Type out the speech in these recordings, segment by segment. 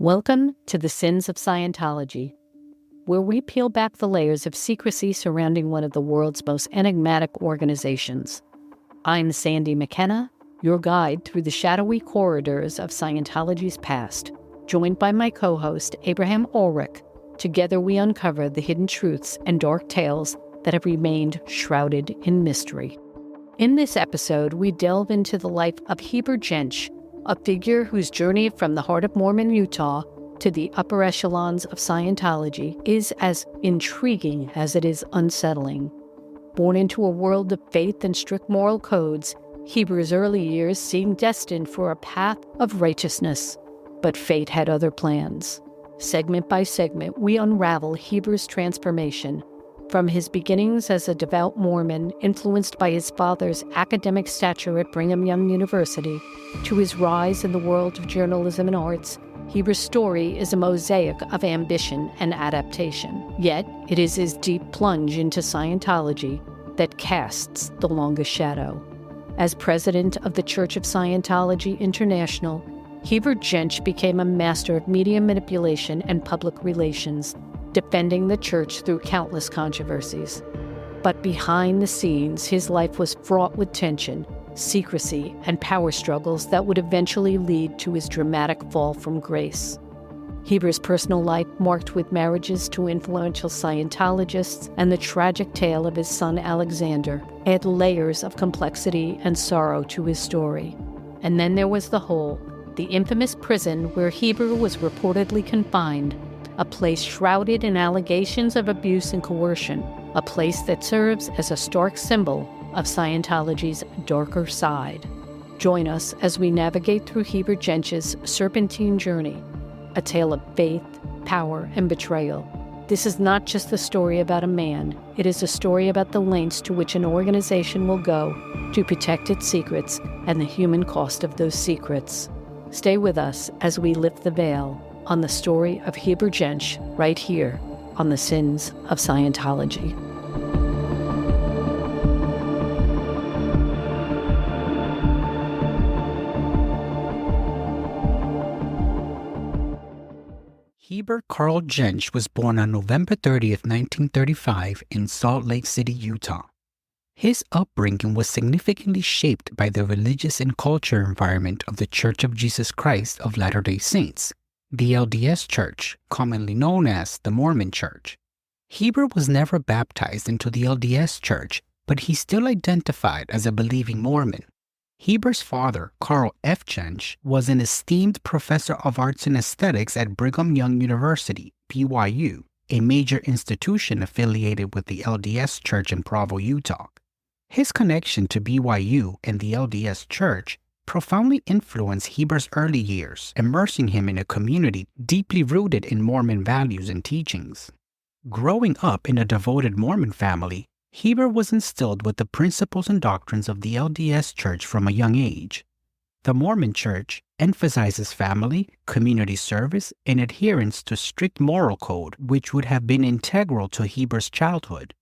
Welcome to the Sins of Scientology, where we peel back the layers of secrecy surrounding one of the world's most enigmatic organizations. I'm Sandy McKenna, your guide through the shadowy corridors of Scientology's past, joined by my co-host, Abraham Ulrich. Together we uncover the hidden truths and dark tales that have remained shrouded in mystery. In this episode, we delve into the life of Heber Jentzsch, a figure whose journey from the heart of Mormon Utah to the upper echelons of Scientology is as intriguing as it is unsettling. Born into a world of faith and strict moral codes, Heber's early years seemed destined for a path of righteousness, but fate had other plans. Segment by segment, we unravel Heber's transformation, from his beginnings as a devout Mormon influenced by his father's academic stature at Brigham Young University, to his rise in the world of journalism and arts. Heber's story is a mosaic of ambition and adaptation. Yet, it is his deep plunge into Scientology that casts the longest shadow. As president of the Church of Scientology International, Heber Jentzsch became a master of media manipulation and public relations, defending the church through countless controversies. But behind the scenes, his life was fraught with tension, secrecy, and power struggles that would eventually lead to his dramatic fall from grace. Heber's personal life, marked with marriages to influential Scientologists and the tragic tale of his son Alexander, add layers of complexity and sorrow to his story. And then there was the hole, the infamous prison where Heber was reportedly confined, a place shrouded in allegations of abuse and coercion, a place that serves as a stark symbol of Scientology's darker side. Join us as we navigate through Heber Jentzsch's serpentine journey, a tale of faith, power, and betrayal. This is not just the story about a man, it is a story about the lengths to which an organization will go to protect its secrets and the human cost of those secrets. Stay with us as we lift the veil on the story of Heber Jentzsch right here on the Sins of Scientology. Heber Carl Jentzsch was born on November 30th, 1935 in Salt Lake City, Utah. His upbringing was significantly shaped by the religious and culture environment of the Church of Jesus Christ of Latter-day Saints, the LDS Church, commonly known as the Mormon Church. Heber was never baptized into the LDS Church, but he still identified as a believing Mormon. Heber's father, Carl F. Jentzsch, was an esteemed professor of arts and aesthetics at Brigham Young University, BYU, a major institution affiliated with the LDS Church in Provo, Utah. His connection to BYU and the LDS Church profoundly influenced Heber's early years, immersing him in a community deeply rooted in Mormon values and teachings. Growing up in a devoted Mormon family, Heber was instilled with the principles and doctrines of the LDS Church from a young age. The Mormon Church emphasizes family, community service, and adherence to strict moral code, which would have been integral to Heber's childhood.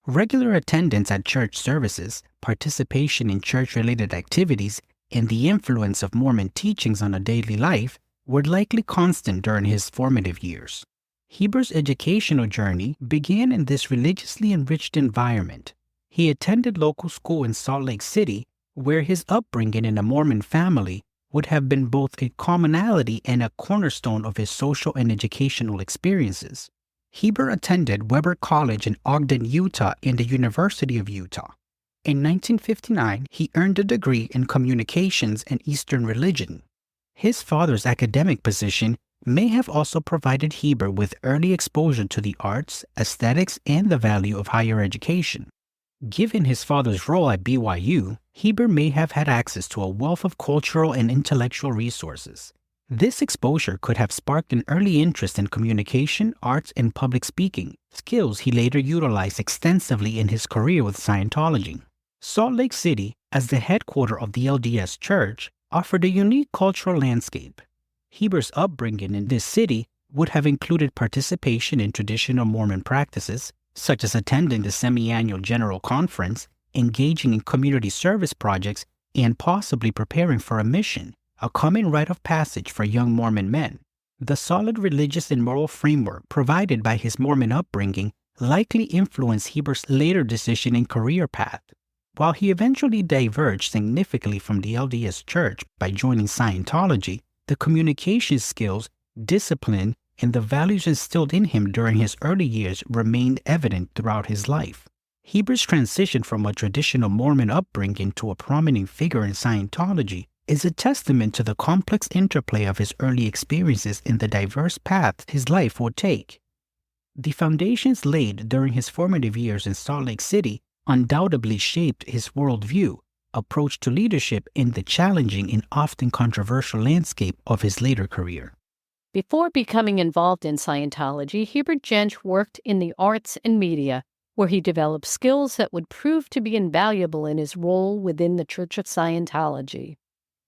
Regular attendance at church services, participation in church-related activities, and the influence of Mormon teachings on a daily life were likely constant during his formative years. Heber's educational journey began in this religiously enriched environment. He attended local school in Salt Lake City, where his upbringing in a Mormon family would have been both a commonality and a cornerstone of his social and educational experiences. Heber attended Weber College in Ogden, Utah, and the University of Utah. In 1959, he earned a degree in communications and Eastern religion. His father's academic position may have also provided Heber with early exposure to the arts, aesthetics, and the value of higher education. Given his father's role at BYU, Heber may have had access to a wealth of cultural and intellectual resources. This exposure could have sparked an early interest in communication, arts, and public speaking, skills he later utilized extensively in his career with Scientology. Salt Lake City, as the headquarters of the LDS Church, offered a unique cultural landscape. Heber's upbringing in this city would have included participation in traditional Mormon practices, such as attending the semi-annual General Conference, engaging in community service projects, and possibly preparing for a mission, a common rite of passage for young Mormon men. The solid religious and moral framework provided by his Mormon upbringing likely influenced Heber's later decision and career path. While he eventually diverged significantly from the LDS Church by joining Scientology, the communication skills, discipline, and the values instilled in him during his early years remained evident throughout his life. Heber's transition from a traditional Mormon upbringing to a prominent figure in Scientology is a testament to the complex interplay of his early experiences and the diverse paths his life would take. The foundations laid during his formative years in Salt Lake City undoubtedly shaped his worldview, approach to leadership, and the challenging and often controversial landscape of his later career. Before becoming involved in Scientology, Heber Jentzsch worked in the arts and media, where he developed skills that would prove to be invaluable in his role within the Church of Scientology.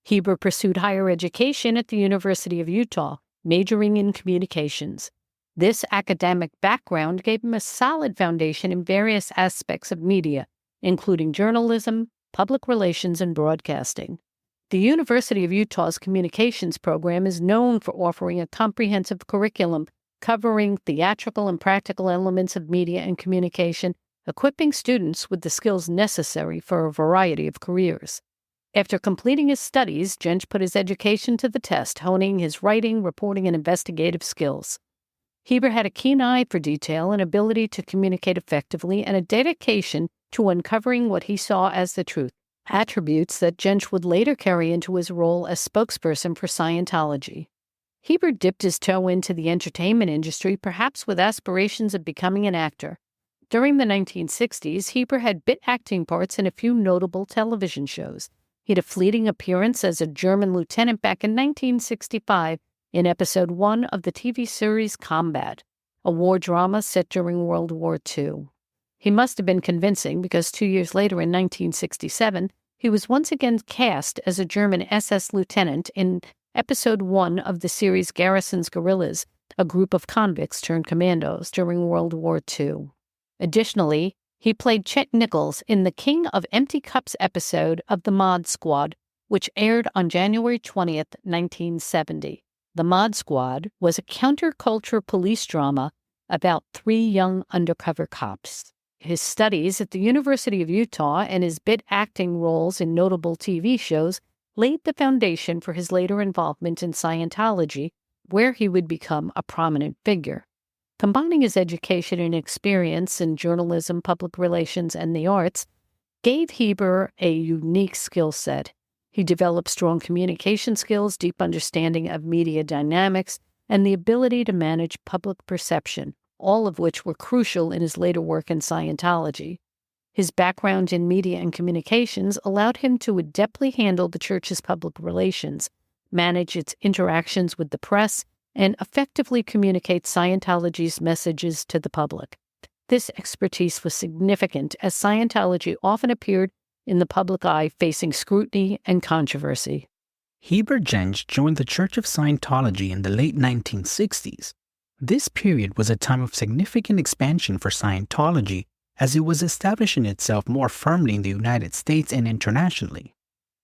Heber pursued higher education at the University of Utah, majoring in communications. This academic background gave him a solid foundation in various aspects of media, including journalism, public relations, and broadcasting. The University of Utah's communications program is known for offering a comprehensive curriculum covering theatrical and practical elements of media and communication, equipping students with the skills necessary for a variety of careers. After completing his studies, Jentzsch put his education to the test, honing his writing, reporting, and investigative skills. Heber had a keen eye for detail, an ability to communicate effectively, and a dedication to uncovering what he saw as the truth, attributes that Jentzsch would later carry into his role as spokesperson for Scientology. Heber dipped his toe into the entertainment industry, perhaps with aspirations of becoming an actor. During the 1960s, Heber had bit acting parts in a few notable television shows. He had a fleeting appearance as a German lieutenant back in 1965 in Episode 1 of the TV series Combat, a war drama set during World War II. He must have been convincing because 2 years later in 1967, he was once again cast as a German SS lieutenant in Episode 1 of the series Garrison's Guerrillas, a group of convicts turned commandos during World War II. Additionally, he played Chet Nichols in the King of Empty Cups episode of The Mod Squad, which aired on January 20th, 1970. The Mod Squad was a counterculture police drama about 3 young undercover cops. His studies at the University of Utah and his bit acting roles in notable TV shows laid the foundation for his later involvement in Scientology, where he would become a prominent figure. Combining his education and experience in journalism, public relations, and the arts gave Heber a unique skill set. He developed strong communication skills, deep understanding of media dynamics, and the ability to manage public perception, all of which were crucial in his later work in Scientology. His background in media and communications allowed him to adeptly handle the Church's public relations, manage its interactions with the press, and effectively communicate Scientology's messages to the public. This expertise was significant as Scientology often appeared in the public eye facing scrutiny and controversy. Heber Jentzsch joined the Church of Scientology in the late 1960s. This period was a time of significant expansion for Scientology as it was establishing itself more firmly in the United States and internationally.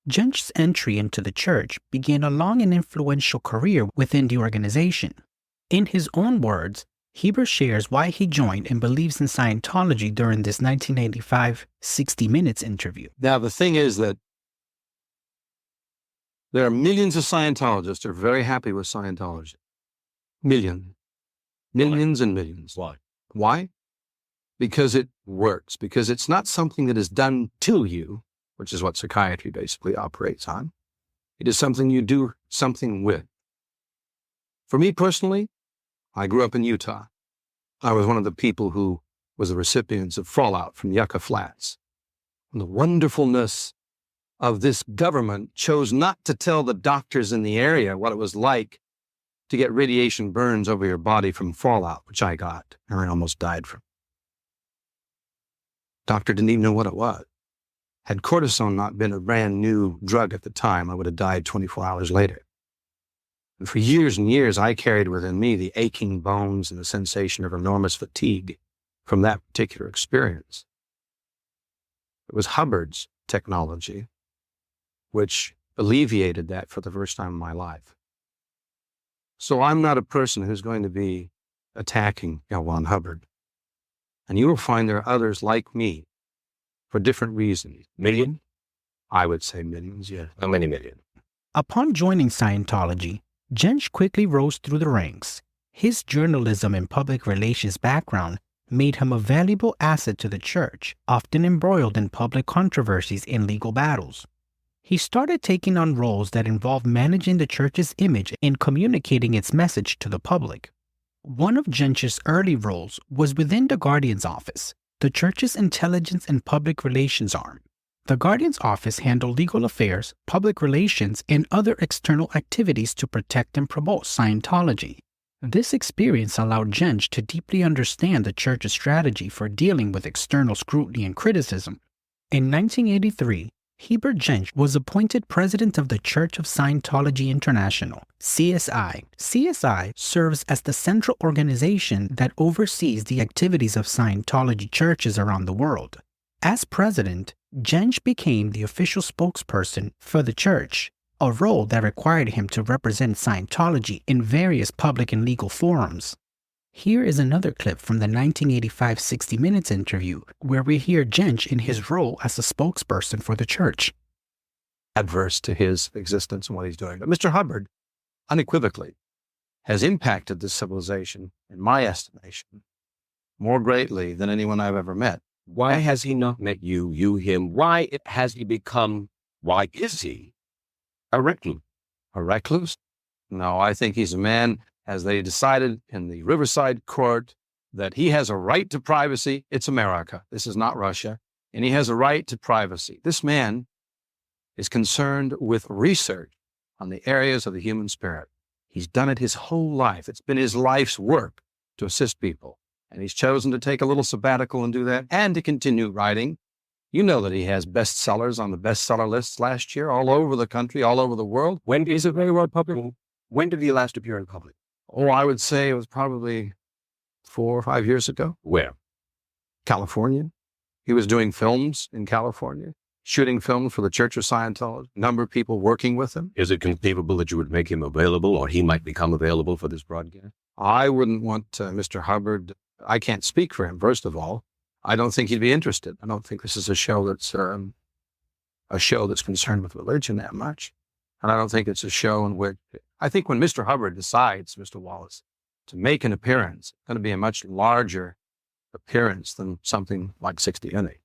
Jentzsch's entry into the church began a long and influential career within the organization. In his own words, Heber shares why he joined and believes in Scientology during this 1985 60 Minutes interview. Now, the thing is that there are millions of Scientologists who are very happy with Scientology. Millions and millions. Why? Why? Because it works, because it's not something that is done to you, which is what psychiatry basically operates on. It is something you do something with. For me personally, I grew up in Utah. I was one of the people who was the recipients of fallout from Yucca Flats. And the wonderfulness of this government chose not to tell the doctors in the area what it was like to get radiation burns over your body from fallout, which I got, and I almost died from. Doctor didn't even know what it was. Had cortisone not been a brand new drug at the time, I would have died 24 hours later. And for years and years, I carried within me the aching bones and the sensation of enormous fatigue from that particular experience. It was Hubbard's technology which alleviated that for the first time in my life. So I'm not a person who's going to be attacking L. Ron Hubbard. And you will find there are others like me for different reasons. Million? I would say millions, yes. How many million? Upon joining Scientology, Jentzsch quickly rose through the ranks. His journalism and public relations background made him a valuable asset to the church, often embroiled in public controversies and legal battles. He started taking on roles that involved managing the church's image and communicating its message to the public. One of Jentzsch's early roles was within the Guardian's Office, the church's intelligence and public relations arm. The Guardian's Office handled legal affairs, public relations, and other external activities to protect and promote Scientology. This experience allowed Jentzsch to deeply understand the church's strategy for dealing with external scrutiny and criticism. In 1983, Heber Jentzsch was appointed president of the Church of Scientology International, CSI. CSI serves as the central organization that oversees the activities of Scientology churches around the world. As president, Jentzsch became the official spokesperson for the church, a role that required him to represent Scientology in various public and legal forums. Here is another clip from the 1985 60 Minutes interview, where we hear Jentzsch in his role as a spokesperson for the church. Adverse to his existence and what he's doing. But Mr. Hubbard, unequivocally, has impacted this civilization, in my estimation, more greatly than anyone I've ever met. Why has he not met you him? Why is he a recluse? A recluse? No, I think he's a man, as they decided in the Riverside court, that he has a right to privacy. It's America. This is not Russia. And he has a right to privacy. This man is concerned with research on the areas of the human spirit. He's done it his whole life. It's been his life's work to assist people. And he's chosen to take a little sabbatical and do that, and to continue writing. You know that he has bestsellers on the bestseller lists last year, all over the country, all over the world. When is it very well public? When did he last appear in public? Oh, I would say it was probably 4 or 5 years ago. Where? California. He was doing films in California, shooting films for the Church of Scientology, a number of people working with him. Is it conceivable that you would make him available, or he might become available for this broadcast? I wouldn't want Mr. Hubbard. I can't speak for him, first of all. I don't think he'd be interested. I don't think this is a show that's concerned with religion that much. And I don't think it's a show in which, I think when Mr. Hubbard decides, Mr. Wallace, to make an appearance, it's going to be a much larger appearance than something like 60 Minutes.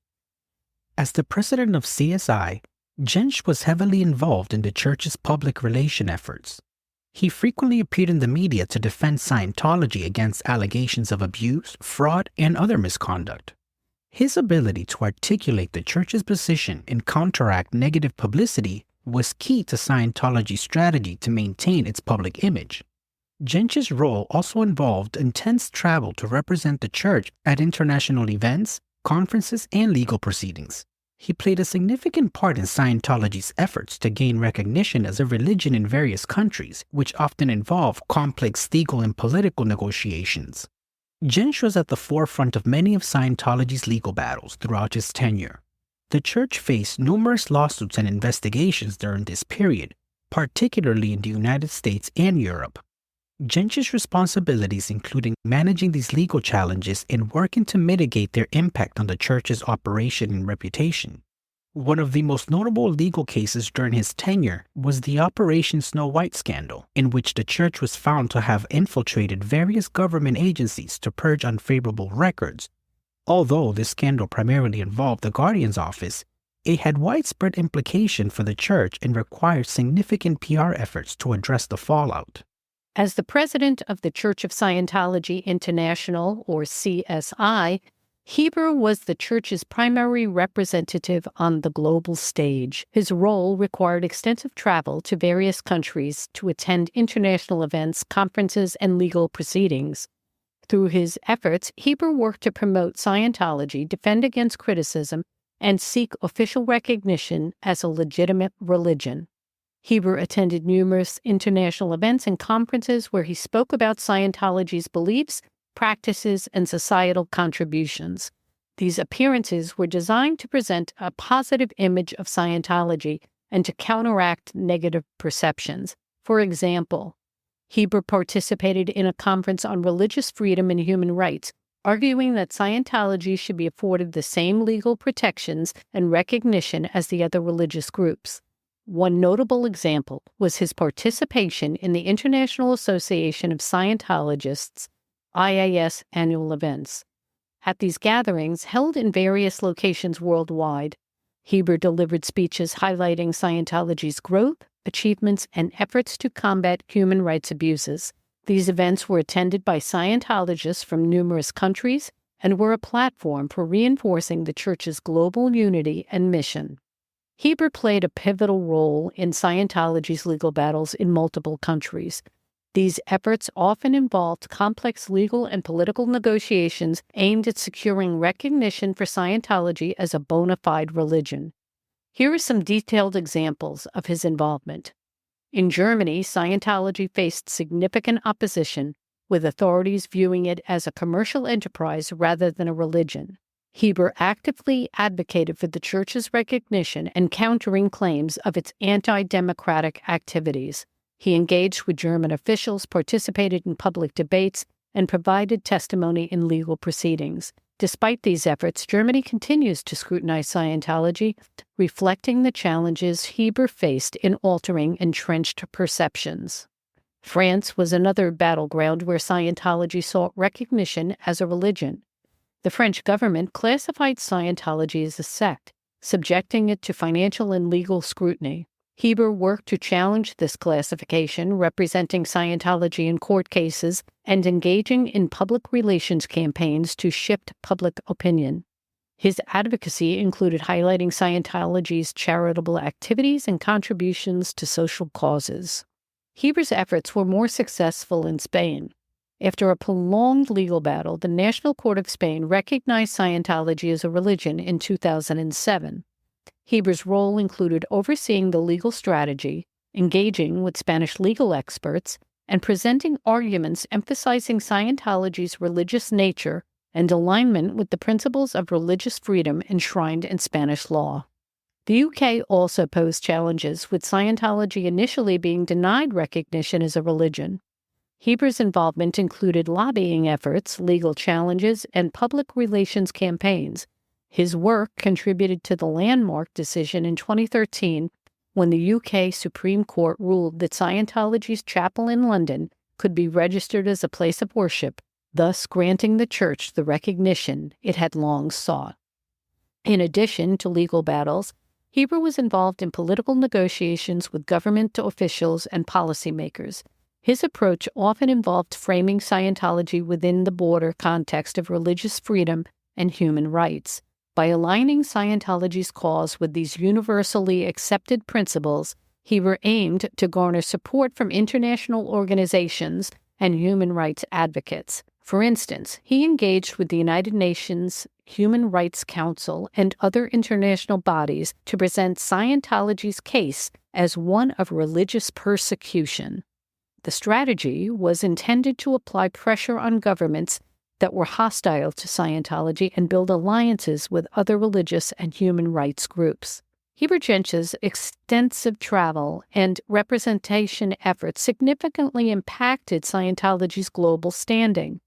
As the president of CSI, Jentzsch was heavily involved in the church's public relation efforts. He frequently appeared in the media to defend Scientology against allegations of abuse, fraud, and other misconduct. His ability to articulate the church's position and counteract negative publicity was key to Scientology's strategy to maintain its public image. Jentzsch's role also involved intense travel to represent the church at international events, conferences, and legal proceedings. He played a significant part in Scientology's efforts to gain recognition as a religion in various countries, which often involve complex legal and political negotiations. Jentzsch was at the forefront of many of Scientology's legal battles throughout his tenure. The church faced numerous lawsuits and investigations during this period, particularly in the United States and Europe. Jentzsch's responsibilities included managing these legal challenges and working to mitigate their impact on the church's operation and reputation. One of the most notable legal cases during his tenure was the Operation Snow White scandal, in which the church was found to have infiltrated various government agencies to purge unfavorable records. Although this scandal primarily involved the Guardian's Office, it had widespread implication for the church and required significant PR efforts to address the fallout. As the president of the Church of Scientology International, or CSI, Heber was the church's primary representative on the global stage. His role required extensive travel to various countries to attend international events, conferences, and legal proceedings. Through his efforts, Heber worked to promote Scientology, defend against criticism, and seek official recognition as a legitimate religion. Heber attended numerous international events and conferences where he spoke about Scientology's beliefs, practices, and societal contributions. These appearances were designed to present a positive image of Scientology and to counteract negative perceptions. For example, Heber participated in a conference on religious freedom and human rights, arguing that Scientology should be afforded the same legal protections and recognition as the other religious groups. One notable example was his participation in the International Association of Scientologists, IAS annual events. At these gatherings, held in various locations worldwide, Heber delivered speeches highlighting Scientology's growth, achievements, and efforts to combat human rights abuses. These events were attended by Scientologists from numerous countries and were a platform for reinforcing the Church's global unity and mission. Heber played a pivotal role in Scientology's legal battles in multiple countries. These efforts often involved complex legal and political negotiations aimed at securing recognition for Scientology as a bona fide religion. Here are some detailed examples of his involvement. In Germany, Scientology faced significant opposition, with authorities viewing it as a commercial enterprise rather than a religion. Heber actively advocated for the Church's recognition and countering claims of its anti-democratic activities. He engaged with German officials, participated in public debates, and provided testimony in legal proceedings. Despite these efforts, Germany continues to scrutinize Scientology, reflecting the challenges Heber faced in altering entrenched perceptions. France was another battleground where Scientology sought recognition as a religion. The French government classified Scientology as a sect, subjecting it to financial and legal scrutiny. Heber worked to challenge this classification, representing Scientology in court cases and engaging in public relations campaigns to shift public opinion. His advocacy included highlighting Scientology's charitable activities and contributions to social causes. Heber's efforts were more successful in Spain. After a prolonged legal battle, the National Court of Spain recognized Scientology as a religion in 2007. Heber's role included overseeing the legal strategy, engaging with Spanish legal experts, and presenting arguments emphasizing Scientology's religious nature and alignment with the principles of religious freedom enshrined in Spanish law. The UK also posed challenges, with Scientology initially being denied recognition as a religion. Heber's involvement included lobbying efforts, legal challenges, and public relations campaigns. His work contributed to the landmark decision in 2013 when the UK Supreme Court ruled that Scientology's chapel in London could be registered as a place of worship, thus granting the Church the recognition it had long sought. In addition to legal battles, Heber was involved in political negotiations with government officials and policymakers. His approach often involved framing Scientology within the broader context of religious freedom and human rights. By aligning Scientology's cause with these universally accepted principles, Heber aimed to garner support from international organizations and human rights advocates. For instance, he engaged with the United Nations Human Rights Council and other international bodies to present Scientology's case as one of religious persecution. The strategy was intended to apply pressure on governments that were hostile to Scientology and build alliances with other religious and human rights groups. Heber Jentzsch's extensive travel and representation efforts significantly impacted Scientology's global standing.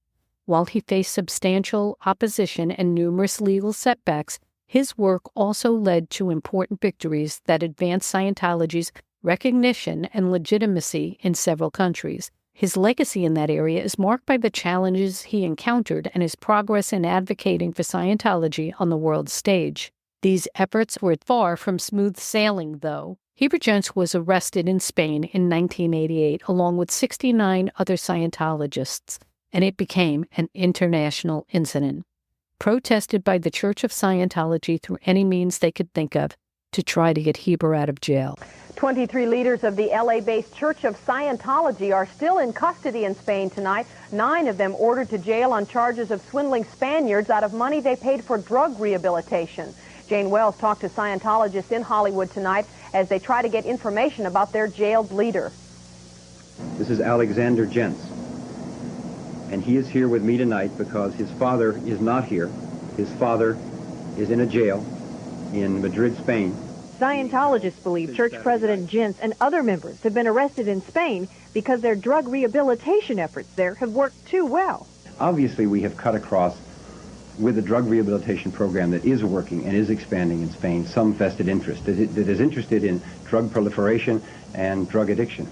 While he faced substantial opposition and numerous legal setbacks, his work also led to important victories that advanced Scientology's recognition and legitimacy in several countries. His legacy in that area is marked by the challenges he encountered and his progress in advocating for Scientology on the world stage. These efforts were far from smooth sailing, though. Heber Jentzsch was arrested in Spain in 1988, along with 69 other Scientologists, and it became an international incident, protested by the Church of Scientology through any means they could think of to try to get Heber out of jail. 23 leaders of the LA-based Church of Scientology are still in custody in Spain tonight. 9 of them ordered to jail on charges of swindling Spaniards out of money they paid for drug rehabilitation. Jane Wells talked to Scientologists in Hollywood tonight as they try to get information about their jailed leader. This is Alexander Jentzsch, and he is here with me tonight because his father is not here. His father is in a jail in Madrid, Spain. Scientologists believe Church President Jentzsch and other members have been arrested in Spain because their drug rehabilitation efforts there have worked too well. Obviously, we have cut across, with a drug rehabilitation program that is working and is expanding in Spain, some vested interest that is interested in drug proliferation and drug addiction.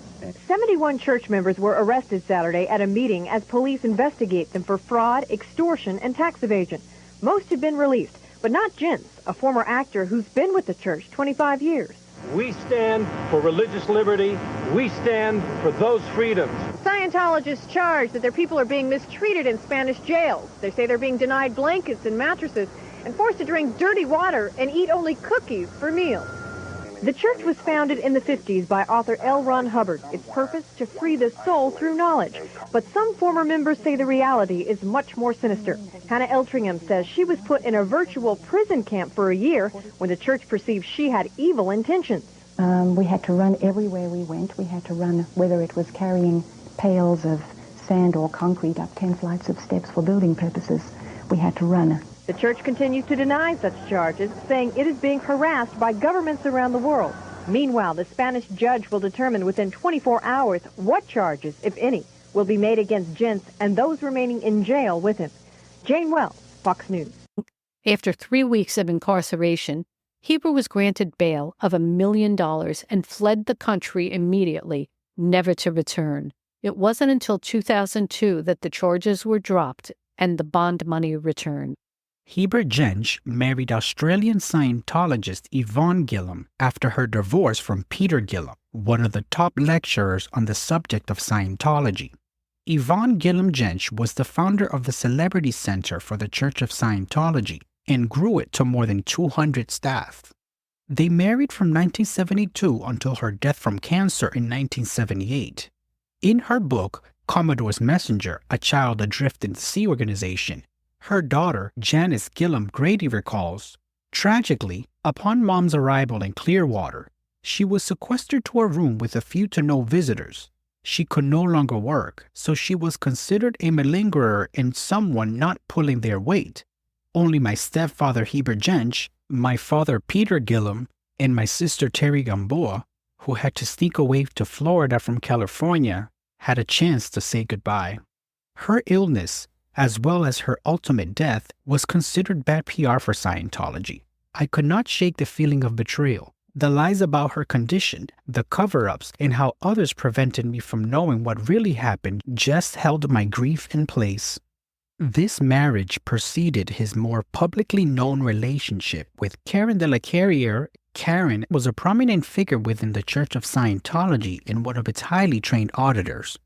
71 church members were arrested Saturday at a meeting as police investigate them for fraud, extortion, and tax evasion. Most have been released, but not Jentzsch, a former actor who's been with the church 25 years. We stand for religious liberty. We stand for those freedoms. Scientologists charge that their people are being mistreated in Spanish jails. They say they're being denied blankets and mattresses and forced to drink dirty water and eat only cookies for meals. The church was founded in the 50s by author L. Ron Hubbard. Its purpose, to free the soul through knowledge. But some former members say the reality is much more sinister. Hannah Eltringham says she was put in a virtual prison camp for a year when the church perceived she had evil intentions. We had to run everywhere we went. We had to run, whether it was carrying pails of sand or concrete up 10 flights of steps for building purposes. We had to run. The church continues to deny such charges, saying it is being harassed by governments around the world. Meanwhile, the Spanish judge will determine within 24 hours what charges, if any, will be made against Jentzsch and those remaining in jail with him. Jane Wells, Fox News. After 3 weeks of incarceration, Heber was granted bail of $1 million and fled the country immediately, never to return. It wasn't until 2002 that the charges were dropped and the bond money returned. Heber Jentzsch married Australian Scientologist Yvonne Gillham after her divorce from Peter Gillham, one of the top lecturers on the subject of Scientology. Yvonne Gillham Jentzsch was the founder of the Celebrity Center for the Church of Scientology and grew it to more than 200 staff. They married from 1972 until her death from cancer in 1978. In her book, Commodore's Messenger, A Child Adrift in the Sea Organization, her daughter, Janice Gillham Grady, recalls, tragically, upon Mom's arrival in Clearwater, she was sequestered to a room with a few to no visitors. She could no longer work, so she was considered a malingerer and someone not pulling their weight. Only my stepfather Heber Jentzsch, my father Peter Gillham, and my sister Terry Gamboa, who had to sneak away to Florida from California, had a chance to say goodbye. Her illness, as well as her ultimate death, was considered bad PR for Scientology. I could not shake the feeling of betrayal. The lies about her condition, the cover-ups, and how others prevented me from knowing what really happened just held my grief in place. This marriage preceded his more publicly known relationship with Karen de la Carriere. Karen was a prominent figure within the Church of Scientology and one of its highly trained auditors.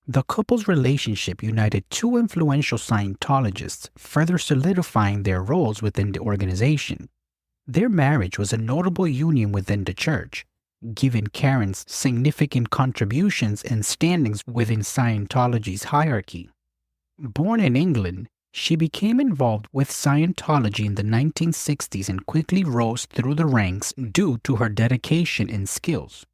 The couple's relationship united two influential Scientologists, further solidifying their roles within the organization. Their marriage was a notable union within the church, given Karen's significant contributions and standings within Scientology's hierarchy. Born in England, she became involved with Scientology in the 1960s and quickly rose through the ranks due to her dedication and skills.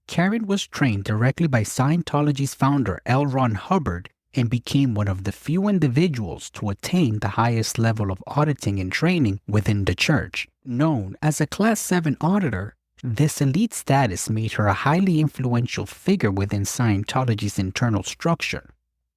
Karen was trained directly by Scientology's founder L. Ron Hubbard and became one of the few individuals to attain the highest level of auditing and training within the church. Known as a Class 7 auditor, this elite status made her a highly influential figure within Scientology's internal structure.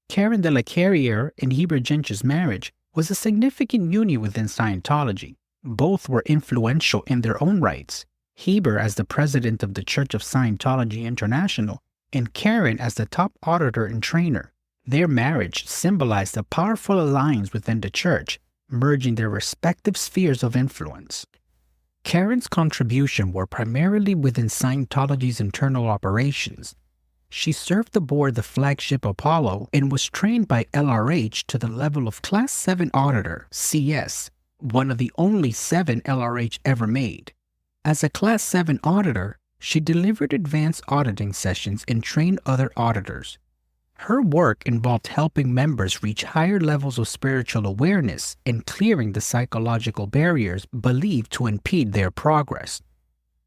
Karen de la Carriere and Heber Jentzsch's marriage was a significant union within Scientology. Both were influential in their own rights, Heber as the president of the Church of Scientology International and Karen as the top auditor and trainer. Their marriage symbolized a powerful alliance within the church, merging their respective spheres of influence. Karen's contributions were primarily within Scientology's internal operations. She served aboard the flagship Apollo and was trained by LRH to the level of Class 7 Auditor, CS, one of the only 7 LRH ever made. As a Class 7 Auditor, she delivered advanced auditing sessions and trained other auditors. Her work involved helping members reach higher levels of spiritual awareness and clearing the psychological barriers believed to impede their progress.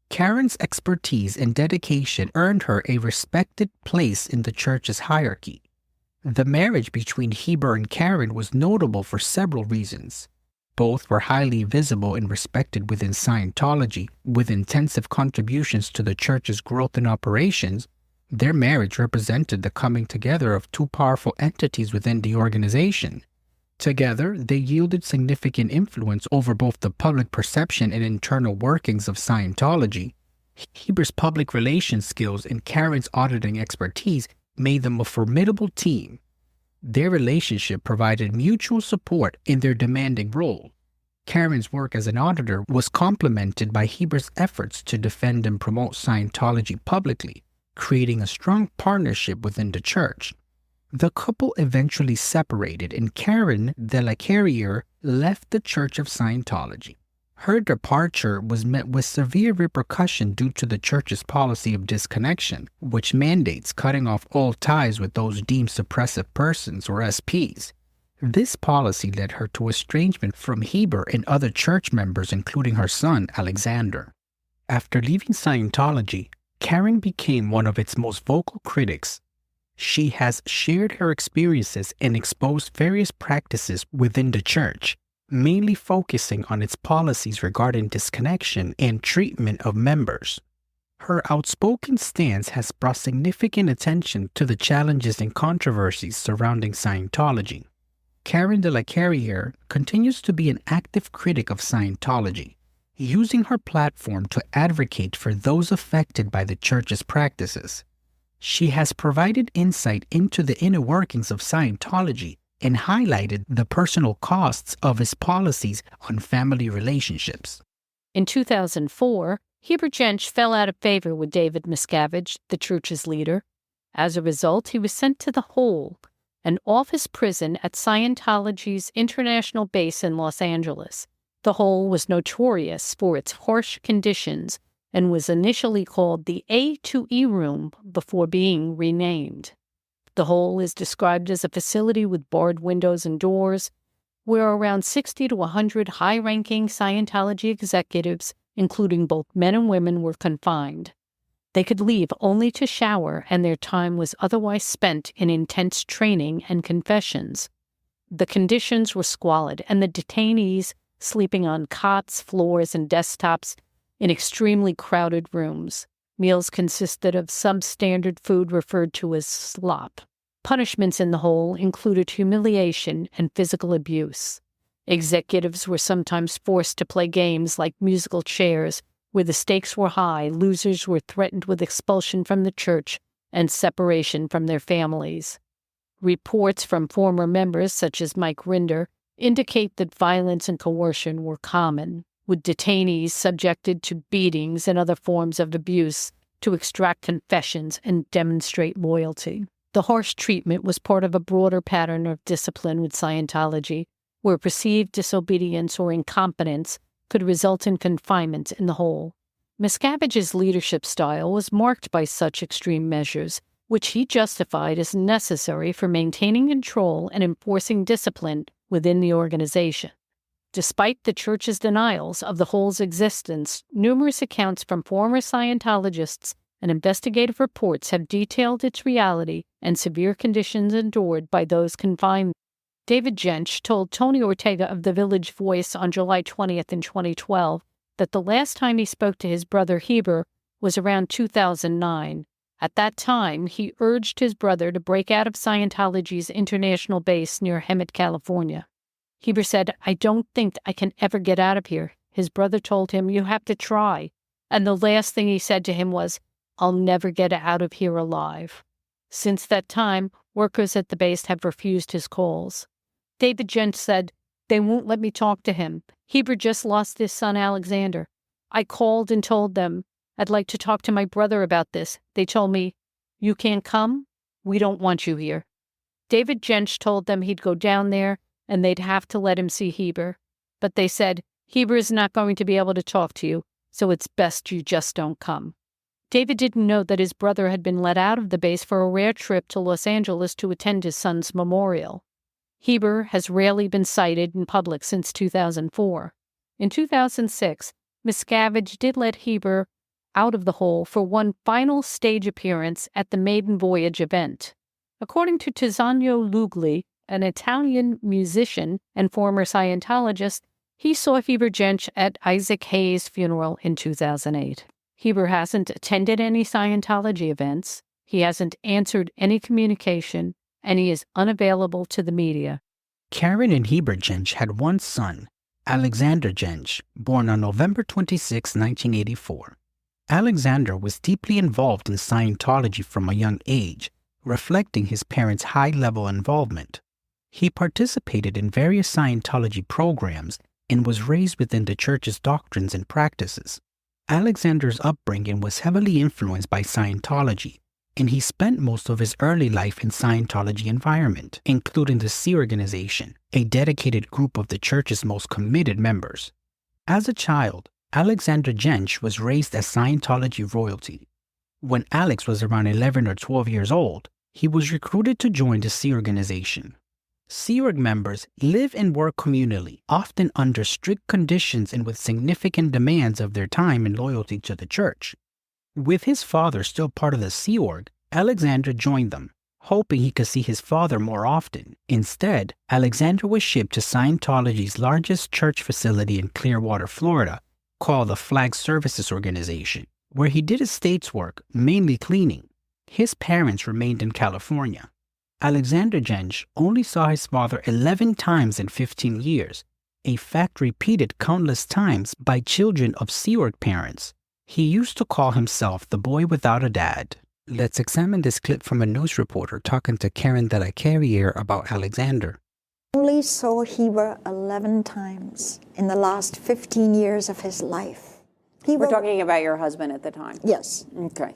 Karen's expertise and dedication earned her a respected place in the church's hierarchy. The marriage between Heber and Karen was notable for several reasons. Both were highly visible and respected within Scientology, with intensive contributions to the church's growth and operations. Their marriage represented the coming together of two powerful entities within the organization. Together, they yielded significant influence over both the public perception and internal workings of Scientology. Heber's public relations skills and Karen's auditing expertise made them a formidable team. Their relationship provided mutual support in their demanding role. Karen's work as an auditor was complemented by Heber's efforts to defend and promote Scientology publicly, creating a strong partnership within the church. The couple eventually separated, and Karen de la Carriere left the Church of Scientology. Her departure was met with severe repercussion due to the church's policy of disconnection, which mandates cutting off all ties with those deemed suppressive persons or SPs. This policy led her to estrangement from Heber and other church members, including her son, Alexander. After leaving Scientology, Karen became one of its most vocal critics. She has shared her experiences and exposed various practices within the church, mainly focusing on its policies regarding disconnection and treatment of members. Her outspoken stance has brought significant attention to the challenges and controversies surrounding Scientology. Karen de la Carriere continues to be an active critic of Scientology, using her platform to advocate for those affected by the church's practices. She has provided insight into the inner workings of Scientology and highlighted the personal costs of its policies on family relationships. In 2004, Heber Jentzsch fell out of favor with David Miscavige, the church's leader. As a result, he was sent to the Hole, an office prison at Scientology's international base in Los Angeles. The Hole was notorious for its harsh conditions and was initially called the A2E room before being renamed. The Hole is described as a facility with barred windows and doors, where around 60 to 100 high-ranking Scientology executives, including both men and women, were confined. They could leave only to shower, and their time was otherwise spent in intense training and confessions. The conditions were squalid, and the detainees sleeping on cots, floors, and desktops in extremely crowded rooms. Meals consisted of substandard food referred to as slop. Punishments in the Hole included humiliation and physical abuse. Executives were sometimes forced to play games like musical chairs, where the stakes were high. Losers were threatened with expulsion from the church and separation from their families. Reports from former members, such as Mike Rinder, indicate that violence and coercion were common, with detainees subjected to beatings and other forms of abuse to extract confessions and demonstrate loyalty. The harsh treatment was part of a broader pattern of discipline with Scientology, where perceived disobedience or incompetence could result in confinement in the Hole. Miscavige's leadership style was marked by such extreme measures, which he justified as necessary for maintaining control and enforcing discipline within the organization. Despite the church's denials of the Hole's existence, numerous accounts from former Scientologists and investigative reports have detailed its reality and severe conditions endured by those confined. David Jentzsch told Tony Ortega of The Village Voice on July 20th in 2012 that the last time he spoke to his brother Heber was around 2009. At that time, he urged his brother to break out of Scientology's international base near Hemet, California. Heber said, "I don't think I can ever get out of here." His brother told him, "You have to try." And the last thing he said to him was, "I'll never get out of here alive." Since that time, workers at the base have refused his calls. David Jentzsch said, "They won't let me talk to him. Heber just lost his son Alexander. I called and told them, I'd like to talk to my brother about this. They told me, you can't come? We don't want you here." David Jentzsch told them he'd go down there and they'd have to let him see Heber. But they said, "Heber is not going to be able to talk to you, so it's best you just don't come." David didn't know that his brother had been let out of the base for a rare trip to Los Angeles to attend his son's memorial. Heber has rarely been cited in public since 2004. In 2006, Miscavige did let Heber out of the Hole for one final stage appearance at the Maiden Voyage event. According to Tiziano Lugli, an Italian musician and former Scientologist, He saw Heber Jentzsch at Isaac Hayes' funeral in 2008. Heber hasn't attended any Scientology events, he hasn't answered any communication, and he is unavailable to the media. Karen and Heber Jentzsch had one son, Alexander Jentzsch, born on November 26, 1984. Alexander was deeply involved in Scientology from a young age, reflecting his parents' high-level involvement. He participated in various Scientology programs and was raised within the church's doctrines and practices. Alexander's upbringing was heavily influenced by Scientology, and he spent most of his early life in Scientology environment, including the Sea Organization, a dedicated group of the church's most committed members. As a child, Alexander Jentzsch was raised as Scientology royalty. When Alex was around 11 or 12 years old, he was recruited to join the Sea Organization. Sea Org members live and work communally, often under strict conditions and with significant demands of their time and loyalty to the church. With his father still part of the Sea Org, Alexander joined them, hoping he could see his father more often. Instead, Alexander was shipped to Scientology's largest church facility in Clearwater, Florida, called the Flag Services Organization, where he did estate's work, mainly cleaning. His parents remained in California. Alexander Jentzsch only saw his father 11 times in 15 years, a fact repeated countless times by children of Sea Org parents. He used to call himself the boy without a dad. Let's examine this clip from a news reporter talking to Karen de la Carriere about Alexander. Only saw Heber 11 times in the last 15 years of his life. We're talking about your husband at the time? Yes. Okay.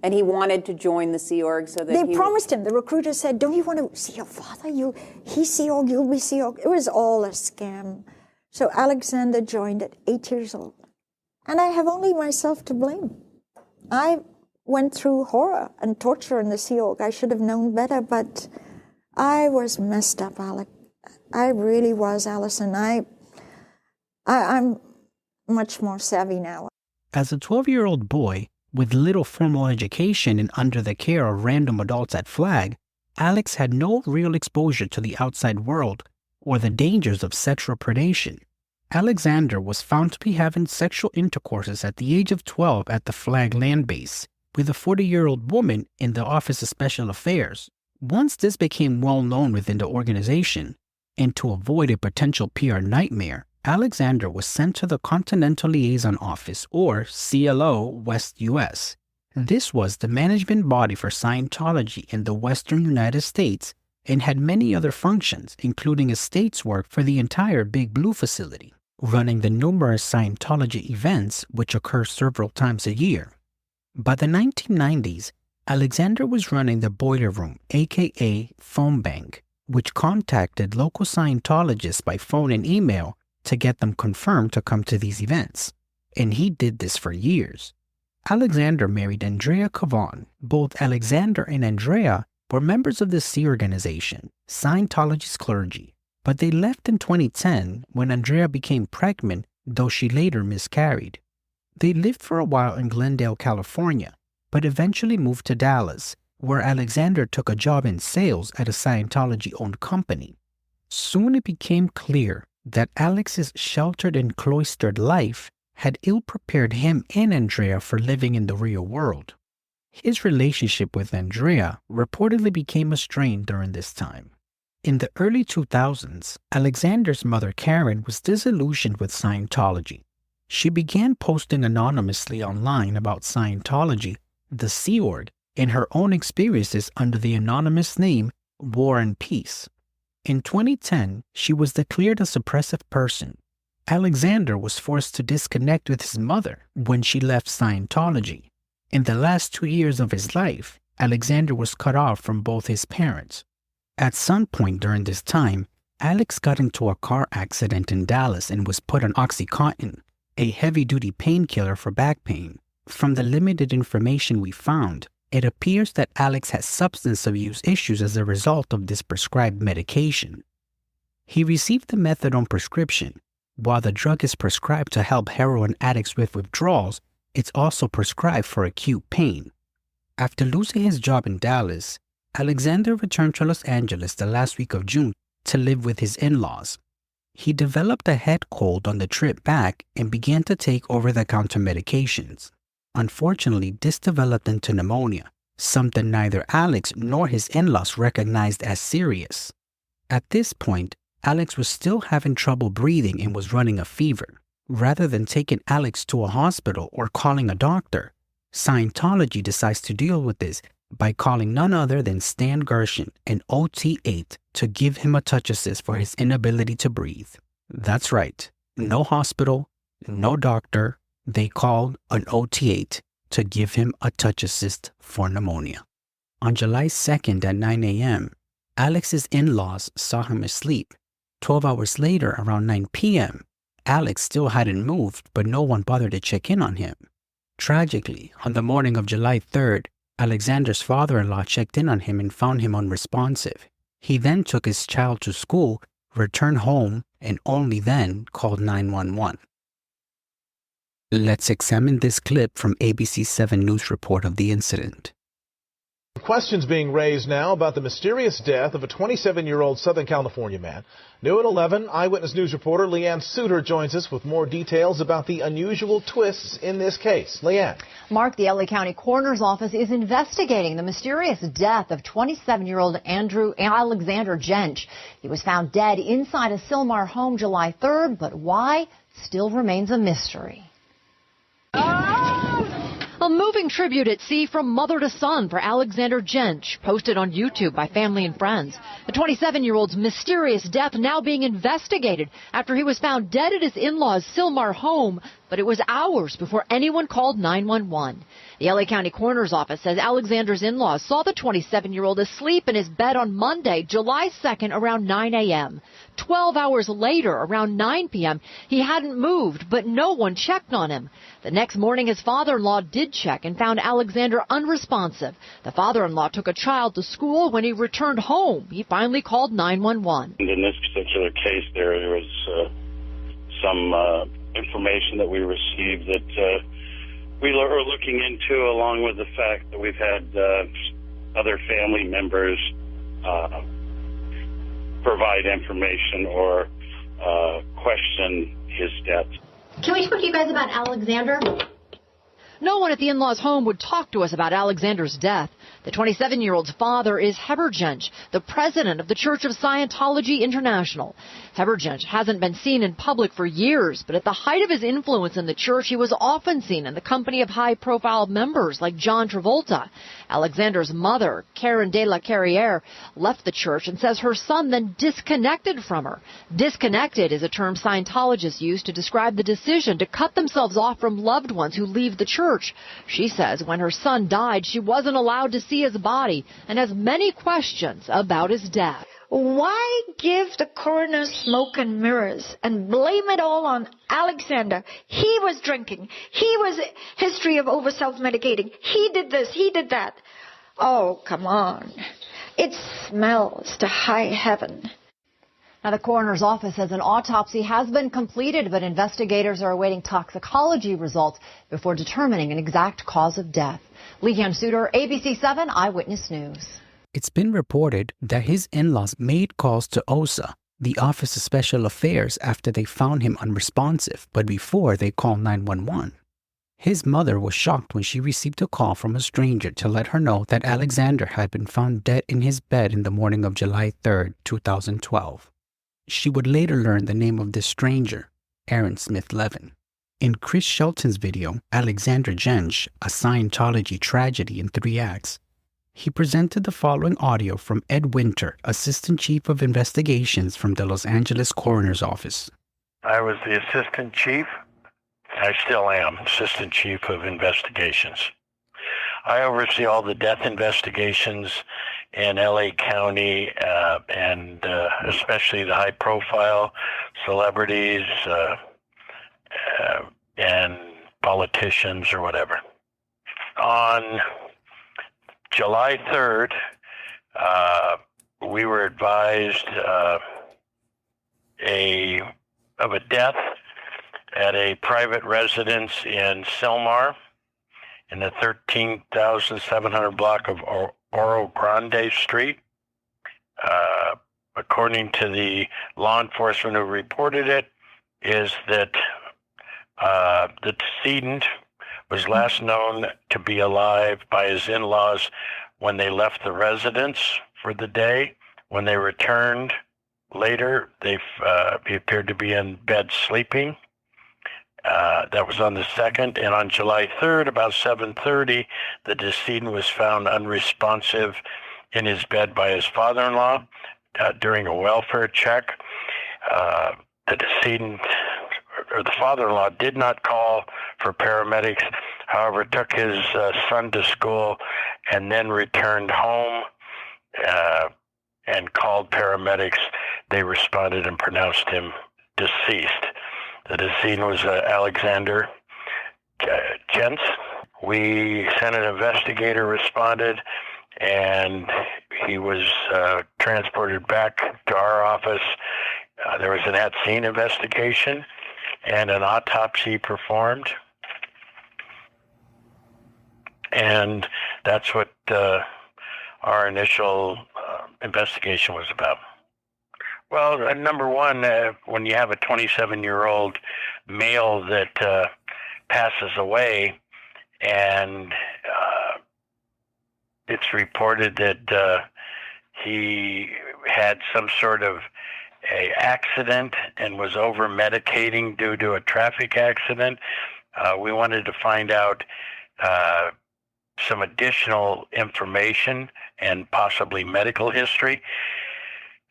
And he wanted to join the Sea Org so that they promised him. The recruiter said, don't you want to see your father? He's Sea Org, you'll be Sea Org. It was all a scam. So Alexander joined at 8 years old. And I have only myself to blame. I went through horror and torture in the Sea Org. I should have known better, but I was messed up, Alec. I really was, Allison. I'm much more savvy now. As a 12-year-old boy, with little formal education and under the care of random adults at Flag, Alex had no real exposure to the outside world or the dangers of sexual predation. Alexander was found to be having sexual intercourses at the age of 12 at the Flag land base with a 40-year-old woman in the Office of Special Affairs. Once this became well known within the organization, and to avoid a potential PR nightmare, Alexander was sent to the Continental Liaison Office, or CLO, West U.S. This was the management body for Scientology in the Western United States and had many other functions, including estates work for the entire Big Blue facility, running the numerous Scientology events which occur several times a year. By the 1990s, Alexander was running the Boiler Room, aka Phone Bank, which contacted local Scientologists by phone and email to get them confirmed to come to these events, and he did this for years. Alexander married Andrea Cavan. Both Alexander and Andrea were members of the Sea Organization, Scientology's clergy, but they left in 2010 when Andrea became pregnant, though she later miscarried. They lived for a while in Glendale, California, but eventually moved to Dallas, where Alexander took a job in sales at a Scientology-owned company. Soon it became clear that Alex's sheltered and cloistered life had ill-prepared him and Andrea for living in the real world. His relationship with Andrea reportedly became strained during this time. In the early 2000s, Alexander's mother Karen was disillusioned with Scientology. She began posting anonymously online about Scientology, the Sea Org, and her own experiences under the anonymous name War and Peace. In 2010, she was declared a suppressive person. Alexander was forced to disconnect with his mother when she left Scientology. In the last 2 years of his life, Alexander was cut off from both his parents. At some point during this time, Alex got into a car accident in Dallas and was put on Oxycontin, a heavy-duty painkiller for back pain. From the limited information we found, it appears that Alex has substance abuse issues as a result of this prescribed medication. He received the methadone prescription. While the drug is prescribed to help heroin addicts with withdrawals, it's also prescribed for acute pain. After losing his job in Dallas, Alexander returned to Los Angeles the last week of June to live with his in-laws. He developed a head cold on the trip back and began to take over-the-counter medications. Unfortunately, this developed into pneumonia, something neither Alex nor his in-laws recognized as serious. At this point, Alex was still having trouble breathing and was running a fever. Rather than taking Alex to a hospital or calling a doctor, Scientology decides to deal with this by calling none other than Stan Gershon, an OT8, to give him a touch assist for his inability to breathe. That's right, no hospital, no doctor. They called an OT8 to give him a touch assist for pneumonia. On July 2nd at 9 a.m., Alex's in-laws saw him asleep. 12 hours later, around 9 p.m., Alex still hadn't moved, but no one bothered to check in on him. Tragically, on the morning of July 3rd, Alexander's father-in-law checked in on him and found him unresponsive. He then took his child to school, returned home, and only then called 911. Let's examine this clip from ABC 7 News report of the incident. Questions being raised now about the mysterious death of a 27-year-old Southern California man. New at 11, Eyewitness News reporter Leanne Suter joins us with more details about the unusual twists in this case. Leanne. Mark, the LA County Coroner's Office is investigating the mysterious death of 27-year-old Alexander Jentzsch. He was found dead inside a Sylmar home July 3rd, but why still remains a mystery. A moving tribute at sea from mother to son for Alexander Jentzsch, posted on YouTube by family and friends. The 27-year-old's mysterious death now being investigated after he was found dead at his in-laws' Sylmar home, but it was hours before anyone called 911. The LA County Coroner's Office says Alexander's in-laws saw the 27-year-old asleep in his bed on Monday, July 2nd, around 9 a.m. 12 hours later, around 9 p.m., he hadn't moved, but no one checked on him. The next morning, his father-in-law did check and found Alexander unresponsive. The father-in-law took a child to school. When he returned home, he finally called 911. In this particular case, there was some information that we received that we are looking into, along with the fact that we've had other family members provide information or question his death. Can we talk to you guys about Alexander? No one at the in-laws' home would talk to us about Alexander's death. The 27-year-old's father is Heber Jentzsch, the president of the Church of Scientology International. Heber Jentzsch hasn't been seen in public for years, but at the height of his influence in the church, he was often seen in the company of high-profile members like John Travolta. Alexander's mother, Karen de la Carriere, left the church and says her son then disconnected from her. Disconnected is a term Scientologists use to describe the decision to cut themselves off from loved ones who leave the church. She says when her son died, she wasn't allowed to see his body and has many questions about his death. Why give the coroner smoke and mirrors and blame it all on Alexander? He was drinking. He was history of over self-medicating. He did this. He did that. Oh, come on. It smells to high heaven. Now, the coroner's office says an autopsy has been completed, but investigators are awaiting toxicology results before determining an exact cause of death. Leanne Suter, ABC 7 Eyewitness News. It's been reported that his in-laws made calls to OSA, the Office of Special Affairs, after they found him unresponsive, but before they called 911. His mother was shocked when she received a call from a stranger to let her know that Alexander had been found dead in his bed in the morning of July 3rd, 2012. She would later learn the name of this stranger, Aaron Smith Levin. In Chris Shelton's video, Alexander Jentzsch, A Scientology Tragedy in 3 Acts, he presented the following audio from Ed Winter, Assistant Chief of Investigations from the Los Angeles Coroner's Office. I was the Assistant Chief. I still am Assistant Chief of Investigations. I oversee all the death investigations in LA County and especially the high-profile celebrities and politicians or whatever. On July 3rd, we were advised of a death at a private residence in Sylmar in the 13,700 block of Oro Grande Street. A according to the law enforcement who reported it, is that the decedent was last known to be alive by his in-laws when they left the residence for the day. When they returned later, he appeared to be in bed sleeping. That was on the 2nd. And on July 3rd, about 7:30, the decedent was found unresponsive in his bed by his father-in-law during a welfare check. The decedent, or the father-in-law, did not call for paramedics, however, took his son to school and then returned home and called paramedics. They responded and pronounced him deceased. The decedent was Alexander Jentzsch. We sent an investigator, responded, and he was transported back to our office. There was an at-scene investigation and an autopsy performed. And that's what our initial investigation was about. Well, number one, when you have a 27-year-old male that passes away, and it's reported that he had some sort of a accident and was over-medicating due to a traffic accident, we wanted to find out some additional information and possibly medical history.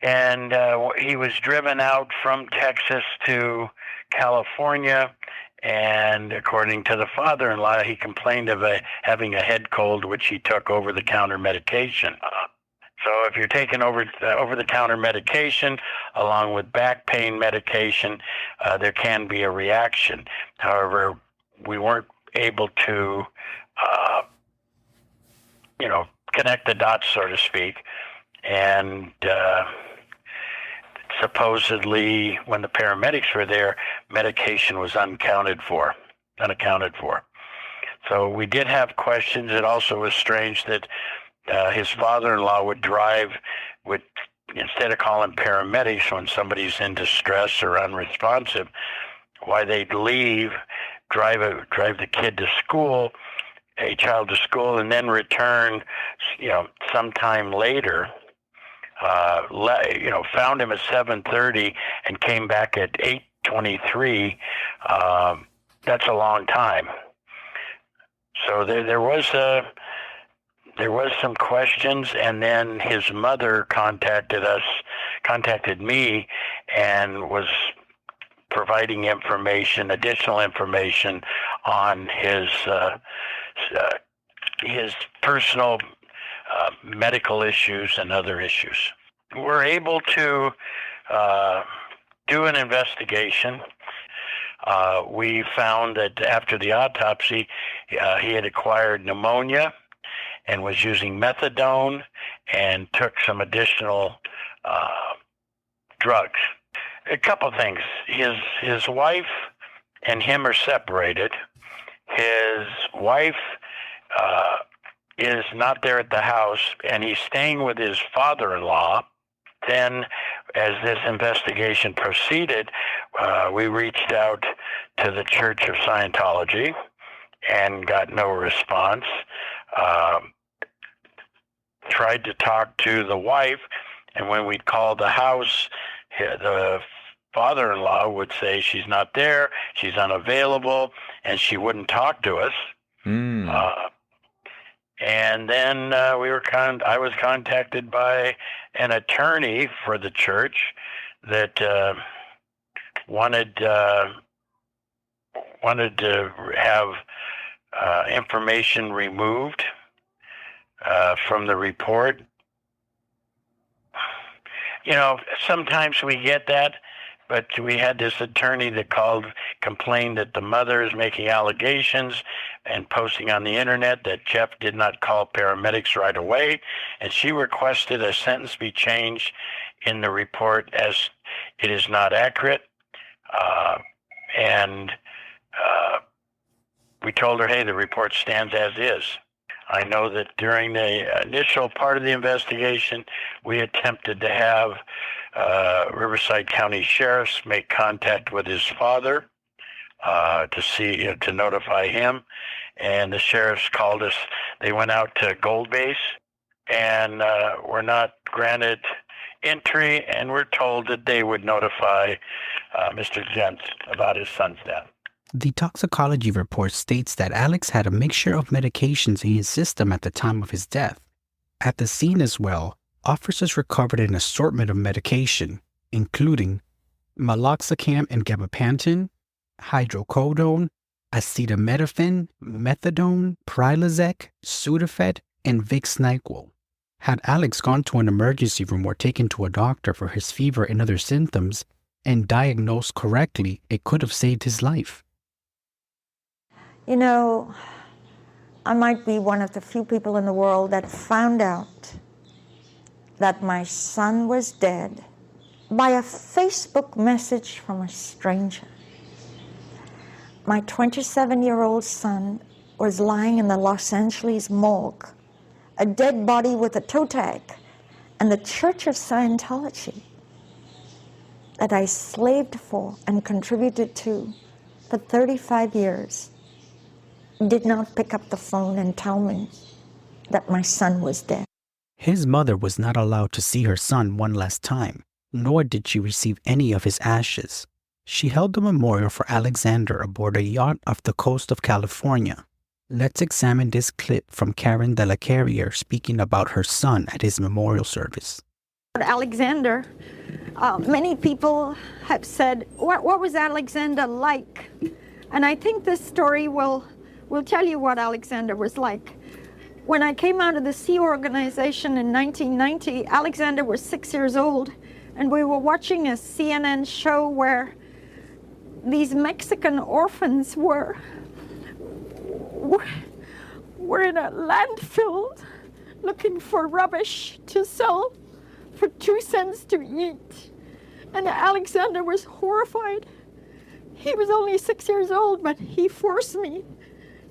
And he was driven out from Texas to California, and according to the father-in-law, he complained of having a head cold, which he took over-the-counter medication. So if you're taking over-the-counter medication along with back pain medication, there can be a reaction. However, we weren't able to, connect the dots, so to speak. And supposedly, when the paramedics were there, medication was unaccounted for. So we did have questions. It also was strange that his father-in-law would drive, instead of calling paramedics when somebody's in distress or unresponsive, why they'd leave, drive the kid to school, a child to school, and then return, sometime later. Found him at 7:30 and came back at 8:23. That's a long time. So there was some questions, and then his mother contacted me, and was providing additional information on his personal medical issues and other issues. We're able to do an investigation. We found that after the autopsy, he had acquired pneumonia and was using methadone and took some additional drugs. A couple things. His wife and him are separated. His wife is not there at the house, and he's staying with his father-in-law. Then, as this investigation proceeded, we reached out to the Church of Scientology and got no response. Tried to talk to the wife, and when we'd call the house, the father-in-law would say she's not there, she's unavailable, and she wouldn't talk to us. And then I was contacted by an attorney for the church that wanted to have information removed from the report. Sometimes we get that, but we had this attorney that complained that the mother is making allegations and posting on the internet that Jeff did not call paramedics right away, and she requested a sentence be changed in the report as it is not accurate. And we told her, hey, the report stands as is. I know that during the initial part of the investigation, we attempted to have Riverside County sheriffs make contact with his father to notify him, and the sheriffs called us. They went out to Gold Base and were not granted entry, and were told that they would notify Mr. Jentzsch about his son's death. The toxicology report states that Alex had a mixture of medications in his system at the time of his death. At the scene as well, officers recovered an assortment of medication, including meloxicam and gabapentin, hydrocodone, acetaminophen, methadone, Prilosec, Sudafed, and Vicks NyQuil. Had Alex gone to an emergency room or taken to a doctor for his fever and other symptoms and diagnosed correctly, it could have saved his life. You know, I might be one of the few people in the world that found out that my son was dead by a Facebook message from a stranger. My 27-year-old son was lying in the Los Angeles morgue, a dead body with a toe tag, and the Church of Scientology that I slaved for and contributed to for 35 years did not pick up the phone and tell me that my son was dead. His mother was not allowed to see her son one last time, nor did she receive any of his ashes. She held a memorial for Alexander aboard a yacht off the coast of California. Let's examine this clip from Karen de la Carrier speaking about her son at his memorial service. Alexander, many people have said, what was Alexander like? And I think this story will tell you what Alexander was like. When I came out of the Sea Organization in 1990, Alexander was 6 years old, and we were watching a CNN show where these Mexican orphans were in a landfill looking for rubbish to sell for 2 cents to eat. And Alexander was horrified. He was only 6 years old, but he forced me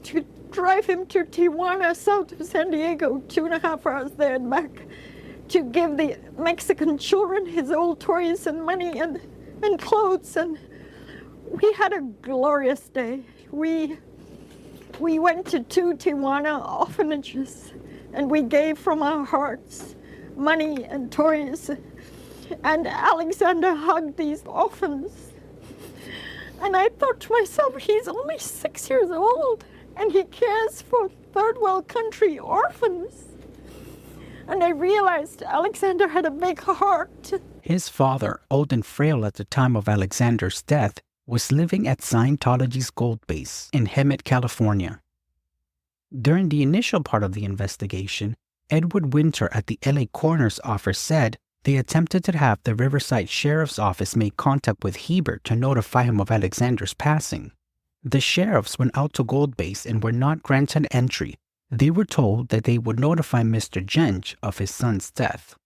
to drive him to Tijuana, south of San Diego, 2.5 hours there and back, to give the Mexican children his old toys and money and clothes. And we had a glorious day. We went to 2 Tijuana orphanages, and we gave from our hearts money and toys. And Alexander hugged these orphans. And I thought to myself, he's only 6 years old, and he cares for third world country orphans. And I realized Alexander had a big heart. His father, old and frail at the time of Alexander's death, was living at Scientology's Gold Base in Hemet, California. During the initial part of the investigation, Edward Winter at the LA Coroner's Office said they attempted to have the Riverside Sheriff's Office make contact with Heber to notify him of Alexander's passing. The sheriffs went out to Gold Base and were not granted entry. They were told that they would notify Mr. Jentzsch of his son's death.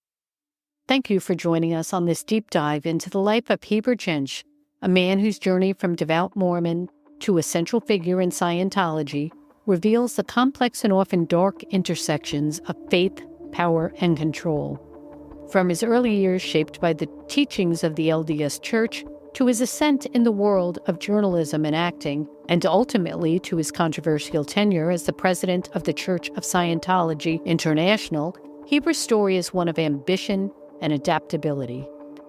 Thank you for joining us on this deep dive into the life of Heber Jentzsch, a man whose journey from devout Mormon to a central figure in Scientology reveals the complex and often dark intersections of faith, power, and control. From his early years shaped by the teachings of the LDS Church, to his ascent in the world of journalism and acting, and ultimately to his controversial tenure as the president of the Church of Scientology International, Heber's story is one of ambition and adaptability.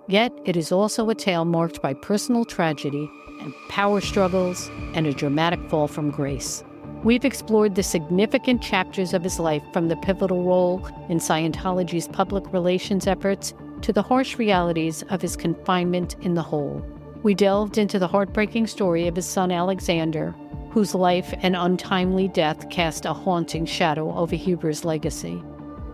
Yet it is also a tale marked by personal tragedy and power struggles and a dramatic fall from grace. We've explored the significant chapters of his life, from the pivotal role in Scientology's public relations efforts to the harsh realities of his confinement in the hole. We delved into the heartbreaking story of his son Alexander, whose life and untimely death cast a haunting shadow over Heber's legacy.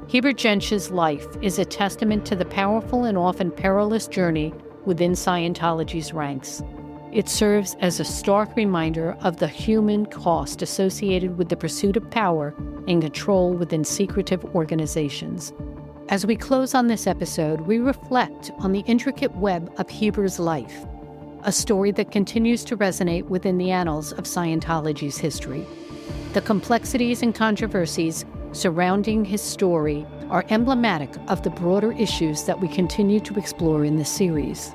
Heber Jentzsch's life is a testament to the powerful and often perilous journey within Scientology's ranks. It serves as a stark reminder of the human cost associated with the pursuit of power and control within secretive organizations. As we close on this episode, we reflect on the intricate web of Heber's life, a story that continues to resonate within the annals of Scientology's history. The complexities and controversies surrounding his story are emblematic of the broader issues that we continue to explore in this series.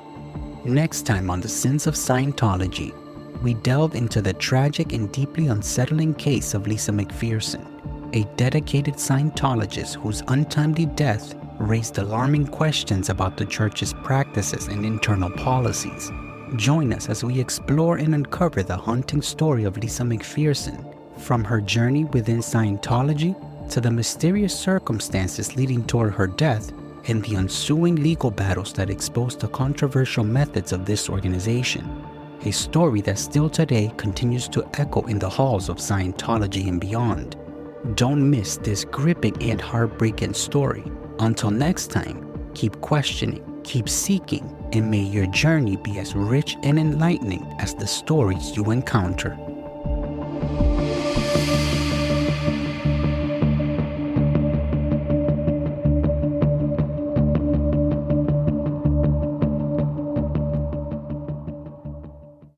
Next time on The Sins of Scientology, we delve into the tragic and deeply unsettling case of Lisa McPherson, a dedicated Scientologist whose untimely death raised alarming questions about the Church's practices and internal policies. Join us as we explore and uncover the haunting story of Lisa McPherson, from her journey within Scientology to the mysterious circumstances leading toward her death and the ensuing legal battles that exposed the controversial methods of this organization. A story that still today continues to echo in the halls of Scientology and beyond. Don't miss this gripping and heartbreaking story. Until next time, keep questioning, keep seeking, and may your journey be as rich and enlightening as the stories you encounter.